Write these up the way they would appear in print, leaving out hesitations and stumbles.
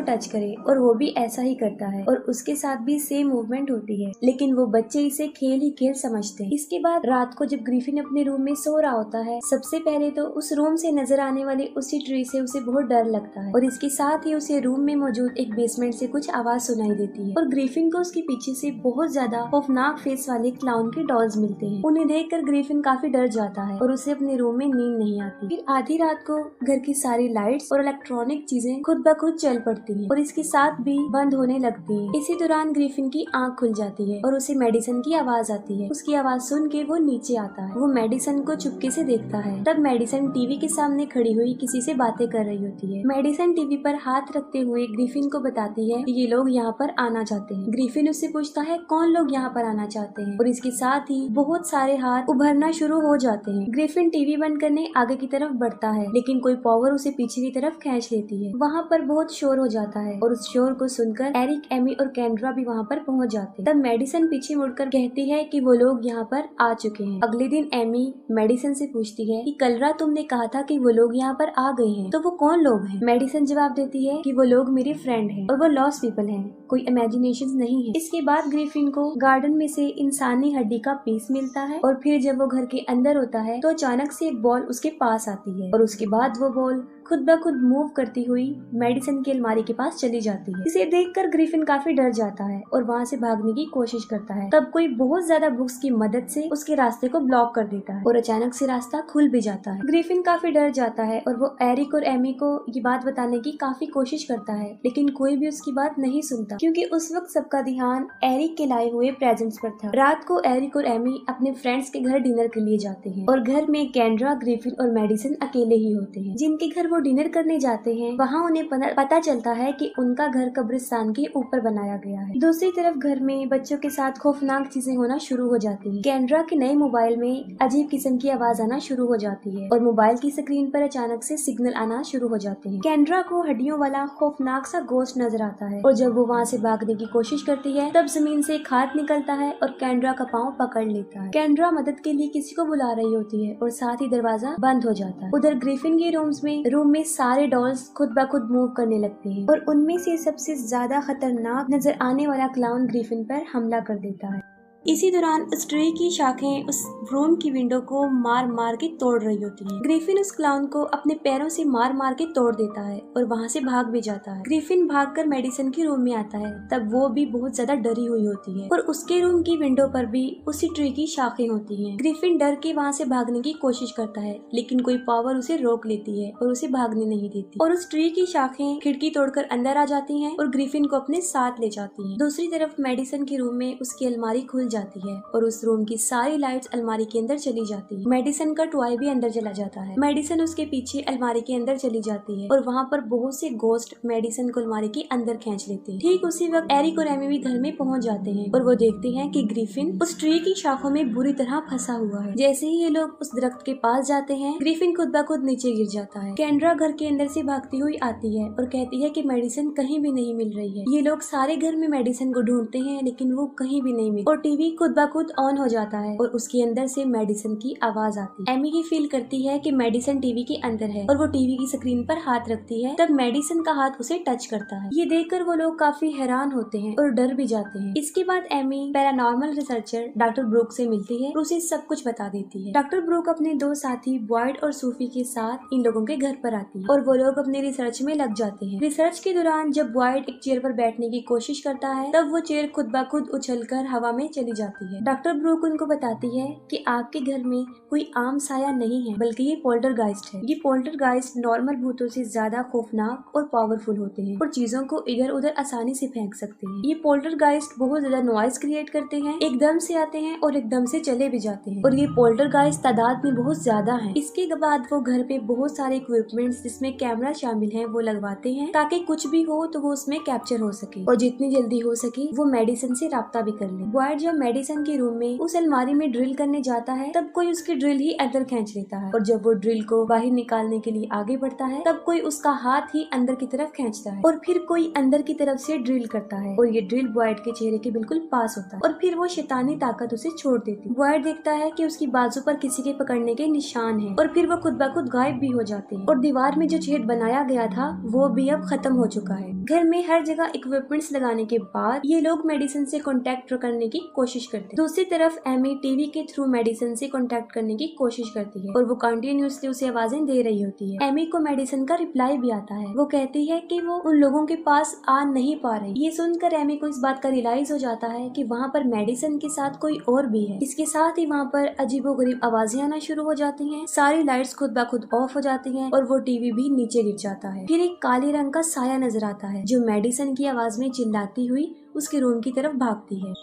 Touch करे और वो भी ऐसा ही करता है और उसके साथ भी सेम मूवमेंट होती है, लेकिन वो बच्चे इसे खेल ही खेल समझते हैं। इसके बाद रात को जब ग्रिफिन अपने रूम में सो रहा होता है, सबसे पहले तो उस रूम से नजर आने वाले उसी ट्री से उसे बहुत डर लगता है और इसके साथ ही उसे रूम में मौजूद एक बेसमेंट से कुछ आवाज सुनाई देती है और ग्रिफिन को उसके पीछे से बहुत ज्यादा खौफनाक फेस वाले क्लाउन के डॉल्स मिलते हैं। उन्हें देखकर ग्रिफिन काफी डर जाता है और उसे अपने रूम में नींद नहीं आती। फिर आधी रात को घर की सारी लाइट्स और इलेक्ट्रॉनिक चीजें खुद ब खुद चल पड़ती हैं और इसके साथ भी बंद होने लगती हैं। इसी दौरान ग्रिफिन की आंख खुल जाती है और उसे मेडिसन की आवाज आती है। उसकी आवाज सुन के वो नीचे आता है। वो मेडिसन को चुपके से देखता है। तब मेडिसन टीवी के सामने खड़ी हुई किसी से बातें कर रही होती है। मेडिसन टीवी पर हाथ रखते हुए ग्रिफिन को बताती है कि ये लोग यहाँ पर आना चाहते हैं। ग्रिफिन उससे पूछता है कौन लोग यहाँ पर आना चाहते हैं और इसके साथ ही बहुत सारे हाथ उभरना शुरू हो जाते हैं। ग्रिफिन टीवी बंद करने आगे की तरफ बढ़ता है, लेकिन कोई पावर उसे पीछे की तरफ खींच लेती है। वहाँ पर बहुत शोर हो जाता है और उस शोर को सुनकर एरिक, एमी और कैंड्रा भी वहाँ पर पहुँच जाते हैं। तब मेडिसन पीछे मुड़कर कहती है कि वो लोग यहाँ पर आ चुके हैं। अगले दिन एमी मेडिसन से पूछती है कि कल रात तुमने कहा था कि वो लोग यहाँ पर आ गए हैं, तो वो कौन लोग हैं? मेडिसन जवाब देती है कि वो लोग मेरे फ्रेंड हैं और वो लॉस्ट पीपल हैं, कोई इमेजिनेशन नहीं है। इसके बाद ग्रिफिन को गार्डन में से इंसानी हड्डी का पीस मिलता है और फिर जब वो घर के अंदर होता है तो अचानक से एक बॉल उसके पास आती है और उसके बाद वो बॉल खुद ब खुद मूव करती हुई मेडिसन की अलमारी के पास चली जाती है। इसे देखकर ग्रिफिन काफी डर जाता है और वहाँ से भागने की कोशिश करता है। तब कोई बहुत ज्यादा बुक्स की मदद से उसके रास्ते को ब्लॉक कर देता है और अचानक से रास्ता खुल भी जाता है। ग्रिफिन काफी डर जाता है और वो एरिक और एमी को ये बात बताने की काफी कोशिश करता है, लेकिन कोई भी उसकी बात नहीं सुनता क्योंकि उस वक्त सबका ध्यान एरिक के लाए हुए प्रेजेंट्स पर था। रात को एरिक और एमी अपने फ्रेंड्स के घर डिनर के लिए जाते हैं और घर में कैंड्रा, ग्रिफिन और मेडिसन अकेले ही होते हैं। जिनके घर वो डिनर करने जाते हैं वहाँ उन्हें पता चलता है कि उनका घर कब्रिस्तान के ऊपर बनाया गया है। दूसरी तरफ घर में बच्चों के साथ खौफनाक चीजें होना शुरू हो जाती हैं। कैंड्रा के नए मोबाइल में अजीब किस्म की आवाज आना शुरू हो जाती है और मोबाइल की स्क्रीन पर अचानक से सिग्नल आना शुरू हो जाते हैं। कैंड्रा को हड्डियों वाला खौफनाक सा गोश्त नजर आता है और जब वो वहाँ से भागने की कोशिश करती है तब जमीन से एक हाथ निकलता है और कैंड्रा का पाँव पकड़ लेता है। कैंड्रा मदद के लिए किसी को बुला रही होती है और साथ ही दरवाजा बंद हो जाता है। उधर ग्रिफिन के रूम में सारे डॉल्स खुद ब खुद मूव करने लगते हैं और उनमें से सबसे ज्यादा खतरनाक नजर आने वाला क्लाउन ग्रिफिन पर हमला कर देता है। इसी दौरान उस ट्री की शाखें उस रूम की विंडो को मार मार के तोड़ रही होती हैं। ग्रिफिन उस क्लाउन को अपने पैरों से मार मार के तोड़ देता है और वहाँ से भाग भी जाता है। ग्रिफिन भागकर मेडिसन के रूम में आता है, तब वो भी बहुत ज्यादा डरी हुई होती है और उसके रूम की विंडो पर भी उसी ट्री की शाखें होती हैं। ग्रिफिन डर के वहाँ से भागने की कोशिश करता है, लेकिन कोई पावर उसे रोक लेती है और उसे भागने नहीं देती और उस ट्री की शाखें खिड़की तोड़कर अंदर आ जाती हैं और ग्रिफिन को अपने साथ ले जाती हैं। दूसरी तरफ मेडिसन के रूम में उसकी अलमारी खुल जाती है और उस रूम की सारी लाइट्स अलमारी के अंदर चली जाती है। मेडिसन का टॉय भी अंदर चला जाता है। मेडिसन उसके पीछे अलमारी के अंदर चली जाती है और वहाँ पर बहुत से गोस्ट मेडिसन को अलमारी के अंदर खींच लेते हैं। ठीक उसी वक्त एरिक और एमी भी घर में पहुँच जाते हैं और वो देखते हैं कि ग्रिफिन उस ट्री की शाखों में बुरी तरह फंसा हुआ है। जैसे ही ये लोग उस दरख्त के पास जाते हैं, ग्रिफिन खुद ब खुद नीचे गिर जाता है। कैंड्रा घर के अंदर से भागती हुई आती है और कहती है कि मेडिसन कहीं भी नहीं मिल रही है। ये लोग सारे घर में मेडिसन को ढूंढते हैं, लेकिन वो कहीं भी नहीं मिली और टीवी खुद ब खुद ऑन हो जाता है और उसके अंदर से मेडिसन की आवाज आती है। एमी ये फील करती है कि मेडिसन टीवी के अंदर है और वो टीवी की स्क्रीन पर हाथ रखती है, तब मेडिसन का हाथ उसे टच करता है। ये देखकर वो लोग काफी हैरान होते हैं और डर भी जाते हैं। इसके बाद Amy paranormal researcher doctor Brooke से मिलती है और उसे सब कुछ बता देती है। डॉक्टर ब्रूक अपने दो साथी बॉयड और सूफी के साथ इन लोगों के घर पर आती है और वो लोग अपने रिसर्च में लग जाते हैं। रिसर्च के दौरान जब बॉयड एक चेयर पर बैठने की कोशिश करता है, तब वो चेयर खुद ब खुद उछलकर हवा में चली जाती है। डॉक्टर ब्रूक उनको बताती है कि आपके घर में कोई आम साया नहीं है, बल्कि ये पोल्टरगाइस्ट है। ये पोल्टरगाइस्ट नॉर्मल भूतों से ज्यादा खौफनाक और पावरफुल होते हैं और चीजों को इधर उधर आसानी से फेंक सकते हैं। ये पोल्टरगाइस्ट बहुत ज्यादा नॉइज क्रिएट करते हैं, एकदम से आते हैं और एकदम से चले भी जाते हैं और ये पोल्टरगाइस्ट तादाद में बहुत ज्यादा है। इसके बाद वो घर पे बहुत सारे इक्विपमेंट्स जिसमें कैमरा शामिल है वो लगवाते हैं, ताकि कुछ भी हो तो वो उसमें कैप्चर हो सके और जितनी जल्दी हो सके वो मेडिसन से राब्ता भी कर ले। बॉयड जब मेडिसन के रूम में उस अलमारी में ड्रिल करने जाता है तब कोई उसकी ड्रिल ही अंदर खींच लेता है, और जब वो ड्रिल को बाहर निकालने के लिए आगे बढ़ता है तब कोई उसका हाथ ही अंदर की तरफ खींचता है, और फिर कोई अंदर की तरफ से ड्रिल करता है, और ये ड्रिल बॉयड के चेहरे के बिल्कुल पास होता है, और फिर वो शैतानी ताकत उसे छोड़ देती है। बॉयड देखता है कि उसकी बाजू पर किसी के पकड़ने के निशान हैं, और फिर वो खुद ब खुद गायब भी हो जाते हैं, और दीवार में जो छेद बनाया गया था वो भी अब खत्म हो चुका है। घर में हर जगह इक्विपमेंट्स लगाने के बाद ये लोग मेडिसन से कांटेक्ट करने की कोशिश करते हैं। दूसरी तरफ एमी टीवी के थ्रू मेडिसन से कांटेक्ट करने की कोशिश करती है, और वो कंटिन्यूअसली उसे आवाजें दे रही होती है। एमी को मेडिसन का रिप्लाई भी आता है। वो कहती है कि वो उन लोगों के पास आ नहीं पा रही। ये सुनकर एमी को इस बात का रियलाइज हो जाता है कि वहाँ पर मेडिसन के साथ कोई और भी है। इसके साथ ही वहाँ पर अजीबोगरीब आवाजें आना शुरू हो जाती हैं, सारी लाइट्स खुद ब खुद ऑफ हो जाती हैं, और वो टीवी भी नीचे गिर जाता है। फिर एक काले रंग का साया नजर आता है जो मेडिसन की आवाज में चिल्लाती हुई उसके रूम की तरफ भागती है।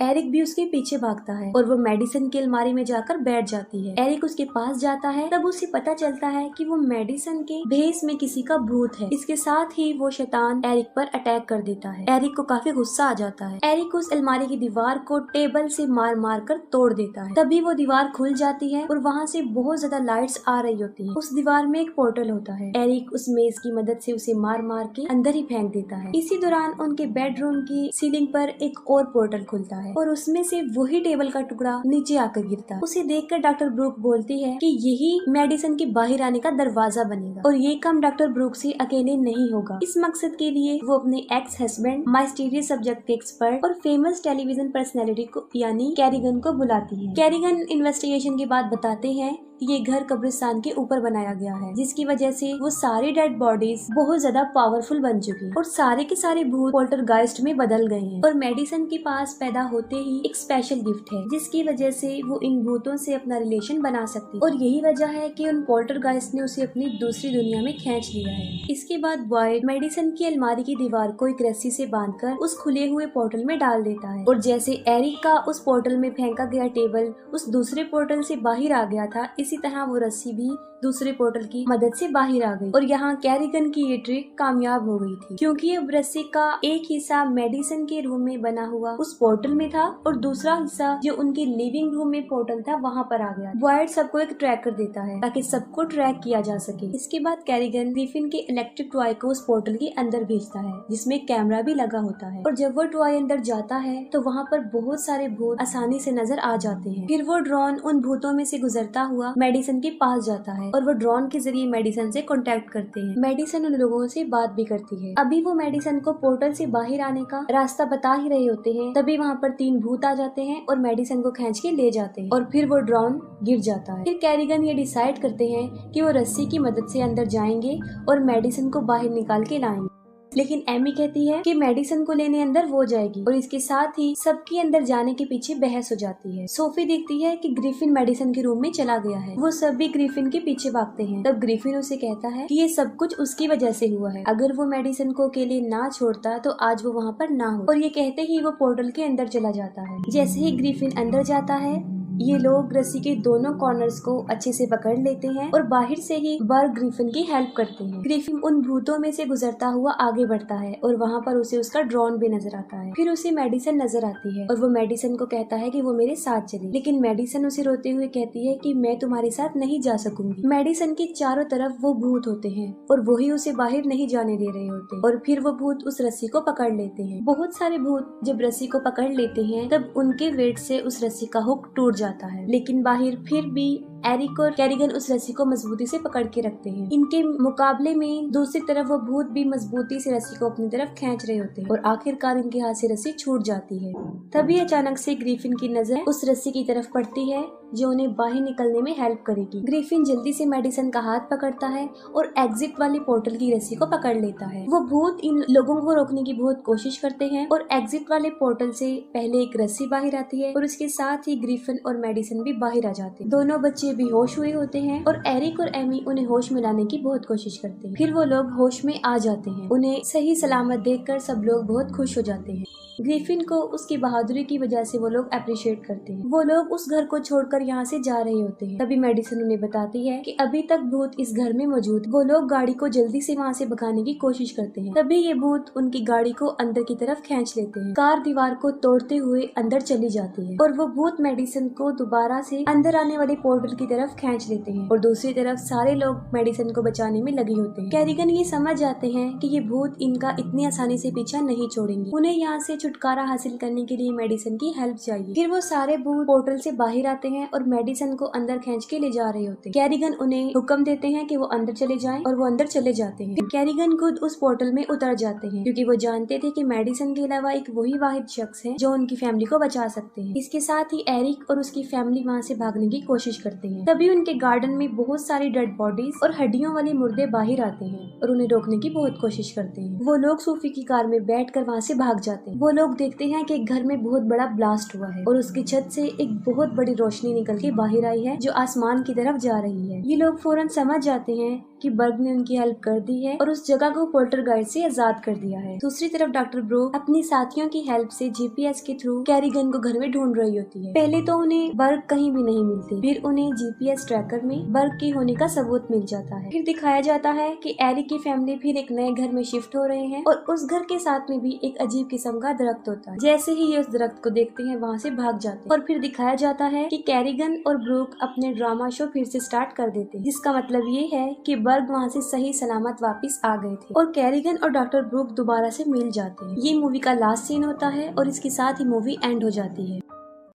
एरिक भी उसके पीछे भागता है, और वो मेडिसन की अलमारी में जाकर बैठ जाती है। एरिक उसके पास जाता है, तब उसे पता चलता है कि वो मेडिसन के भेस में किसी का भूत है। इसके साथ ही वो शैतान एरिक पर अटैक कर देता है। एरिक को काफी गुस्सा आ जाता है। एरिक उस अलमारी की दीवार को टेबल से मार मार कर तोड़ देता है। तभी वो दीवार खुल जाती है और वहाँ से बहुत ज्यादा लाइट्स आ रही होती है। उस दीवार में एक पोर्टल होता है। एरिक उस मेज की मदद से उसे मार मार के अंदर ही फेंक देता है। इसी दौरान उनके बेडरूम की सीलिंग पर एक और पोर्टल खुलता है, और उसमें से वही टेबल का टुकड़ा नीचे आकर गिरता है। उसे देखकर डॉक्टर ब्रूक बोलती है कि यही मेडिसन के बाहर आने का दरवाजा बनेगा, और ये काम डॉक्टर ब्रूक से अकेले नहीं होगा। इस मकसद के लिए वो अपने एक्स हस्बैंड, माइस्टीरियस सब्जेक्ट के एक्सपर्ट और फेमस टेलीविजन पर्सनैलिटी को यानी कैरिगन को बुलाती है। कैरिगन इन्वेस्टिगेशन के बाद बताते हैं ये घर कब्रिस्तान के ऊपर बनाया गया है, जिसकी वजह से वो सारी डेड बॉडीज बहुत ज्यादा पावरफुल बन चुकी और सारे के सारे भूत पोल्टरगाइस्ट में बदल गए हैं। और मेडिसन के पास पैदा होते ही एक स्पेशल गिफ्ट है, जिसकी वजह से वो इन भूतों से अपना रिलेशन बना सकती है, और यही वजह है कि उन पोल्टरगाइस्ट ने उसे अपनी दूसरी दुनिया में खींच लिया है। इसके बाद बॉयड मेडिसन की अलमारी की दीवार को एक रस्सी से बांधकर उस खुले हुए पोर्टल में डाल देता है, और जैसे एरिक का उस पोर्टल में फेंका गया टेबल उस दूसरे पोर्टल से बाहर आ गया था, इसी तरह वो रस्सी भी दूसरे पोर्टल की मदद से बाहर आ गई। और यहाँ कैरिगन की ये ट्रिक कामयाब हो गई थी, क्योंकि अब रस्सी का एक हिस्सा मेडिसन के रूम में बना हुआ उस पोर्टल में था, और दूसरा हिस्सा जो उनके लिविंग रूम में पोर्टल था वहाँ पर आ गया। बॉयड सबको एक ट्रैकर देता है ताकि सबको ट्रैक किया जा सके। इसके बाद कैरिगन ग्रिफिन के इलेक्ट्रिक टॉय को उस पोर्टल के अंदर भेजता है, जिसमें कैमरा भी लगा होता है, और जब वो टॉय अंदर जाता है तो वहाँ पर बहुत सारे भूत आसानी से नजर आ जाते हैं। फिर वो ड्रोन उन भूतों में से गुजरता हुआ मेडिसन के पास जाता है, और वो ड्रोन के जरिए मेडिसन से कांटेक्ट करते हैं। मेडिसन उन लोगों से बात भी करती है। अभी वो मेडिसन को पोर्टल से बाहर आने का रास्ता बता ही रहे होते हैं, तभी वहाँ पर 3 भूत आ जाते हैं और मेडिसन को खींच के ले जाते हैं, और फिर वो ड्रोन गिर जाता है। फिर कैरिगन ये डिसाइड करते हैं कि वो रस्सी की मदद से अंदर जाएंगे और मेडिसन को बाहर निकाल के लाएंगे, लेकिन एमी कहती है कि मेडिसन को लेने अंदर वो जाएगी, और इसके साथ ही सबकी अंदर जाने के पीछे बहस हो जाती है। सोफी देखती है कि ग्रिफिन मेडिसन के रूम में चला गया है। वो सब भी ग्रिफिन के पीछे भागते हैं। तब ग्रिफिन उसे कहता है कि ये सब कुछ उसकी वजह से हुआ है, अगर वो मेडिसन को अकेले ना छोड़ता तो आज वो वहाँ पर ना हो। और ये कहते ही वो पोर्टल के अंदर चला जाता है। जैसे ही ग्रिफिन अंदर जाता है, ये लोग रस्सी के दोनों कॉर्नर्स को अच्छे से पकड़ लेते हैं और बाहर से ही बर्ग ग्रिफिन की हेल्प करते हैं। ग्रिफिन उन भूतों में से गुजरता हुआ आगे बढ़ता है, और वहाँ पर उसे उसका ड्रोन भी नजर आता है। फिर उसे मेडिसन नजर आती है, और वो मेडिसन को कहता है कि वो मेरे साथ चले, लेकिन मेडिसन उसे रोते हुए कहती है कि मैं तुम्हारे साथ नहीं जा सकूंगी। मेडिसन के चारों तरफ वो भूत होते हैं, और वही उसे बाहर नहीं जाने दे रहे होते, और फिर वो भूत उस रस्सी को पकड़ लेते हैं। बहुत सारे भूत जब रस्सी को पकड़ लेते हैं, तब उनके वेट से उस रस्सी का हुक टूट जाता है, लेकिन बाहर फिर भी एरिक और कैरिगन उस रस्सी को मजबूती से पकड़ के रखते हैं। इनके मुकाबले में दूसरी तरफ वो भूत भी मजबूती से रस्सी को अपनी तरफ खींच रहे होते हैं, और आखिरकार इनके हाथ से रस्सी छूट जाती है। तभी अचानक से ग्रिफिन की नजर उस रस्सी की तरफ पड़ती है जो उन्हें बाहर निकलने में हेल्प करेगी। ग्रिफिन जल्दी से मेडिसन का हाथ पकड़ता है और एग्जिट वाली पोर्टल की रस्सी को पकड़ लेता है। वो भूत इन लोगों को रोकने की बहुत कोशिश करते हैं, और एग्जिट वाले पोर्टल से पहले एक रस्सी बाहर आती है, और उसके साथ ही ग्रिफिन और मेडिसन भी बाहर आ जाते हैं। दोनों बच्चे बच्चे बेहोश हुए होते हैं और एरिक और एमी उन्हें होश में लाने की बहुत कोशिश करते हैं। फिर वो लोग होश में आ जाते हैं। उन्हें सही सलामत देखकर सब लोग बहुत खुश हो जाते हैं। ग्रिफिन को उसकी बहादुरी की वजह से वो लोग अप्रिशिएट करते हैं। वो लोग उस घर को छोड़कर यहाँ से जा रहे होते हैं। तभी मेडिसन उन्हें बताती है कि अभी तक भूत इस घर में मौजूद। वो लोग गाड़ी को जल्दी से वहाँ से भगाने की कोशिश करते हैं। तभी ये भूत उनकी गाड़ी को अंदर की तरफ खींच लेते हैं। कार दीवार को तोड़ते हुए अंदर चली जाती है और वो भूत मेडिसन को दोबारा से अंदर आने वाले पोर्टल की तरफ खींच लेते हैं और दूसरी तरफ सारे लोग मेडिसन को बचाने में लगे होते हैं। कैरिगन ये समझ जाते हैं कि ये भूत इनका इतनी आसानी से पीछा नहीं छोड़ेंगे। उन्हें यहाँ से छुटकारा हासिल करने के लिए मेडिसन की हेल्प चाहिए। फिर वो सारे भूत पोर्टल से बाहर आते हैं और मेडिसन को अंदर खींच के ले जा रहे होते हैं। कैरिगन उन्हें हुक्म देते हैं कि वो अंदर चले जाएं और वो अंदर चले जाते हैं। फिर कैरिगन खुद उस पोर्टल में उतर जाते हैं क्योंकि वो जानते थे कि मेडिसन के अलावा एक वही वाहिद शख्स है जो उनकी फैमिली को बचा सकते हैं। इसके साथ ही एरिक और उसकी फैमिली वहाँ से भागने की कोशिश करते हैं। तभी उनके गार्डन में बहुत सारी डेड बॉडीज और हड्डियों वाले मुर्दे बाहर आते हैं और उन्हें रोकने की बहुत कोशिश करते हैं। वो लोग सूफी की कार में बैठकर वहाँ से भाग जाते हैं। वो लोग देखते हैं कि घर में बहुत बड़ा ब्लास्ट हुआ है और उसकी छत से एक बहुत बड़ी रोशनी निकल के बाहर आई है जो आसमान की तरफ जा रही है। ये लोग फौरन समझ जाते हैं कि बर्ग ने उनकी हेल्प कर दी है और उस जगह को पोल्टरगाइस्ट से आजाद कर दिया है। दूसरी तरफ डॉक्टर ब्रूक अपनी साथियों की हेल्प से जीपीएस के थ्रू कैरिगन को घर में ढूंढ रही होती है। पहले तो उन्हें बर्ग कहीं भी नहीं मिलती, फिर उन्हें जीपीएस ट्रैकर में बर्ग के होने का सबूत मिल जाता है। फिर दिखाया जाता है कि एरिक की फैमिली फिर एक नए घर में शिफ्ट हो रहे हैं और उस घर के साथ में भी एक अजीब किस्म का दरख्त होता है। जैसे ही ये उस दरख्त को देखते हैं वहाँ से भाग जाते हैं और फिर दिखाया जाता है कि कैरिगन और ब्रूक अपने ड्रामा शो फिर से स्टार्ट कर देते हैं, जिसका मतलब ये है कि बर्ग वहाँ से सही सलामत वापस आ गए थे और कैरिगन और डॉक्टर ब्रूक दोबारा से मिल जाते हैं। ये मूवी का लास्ट सीन होता है और इसके साथ ही मूवी एंड हो जाती है।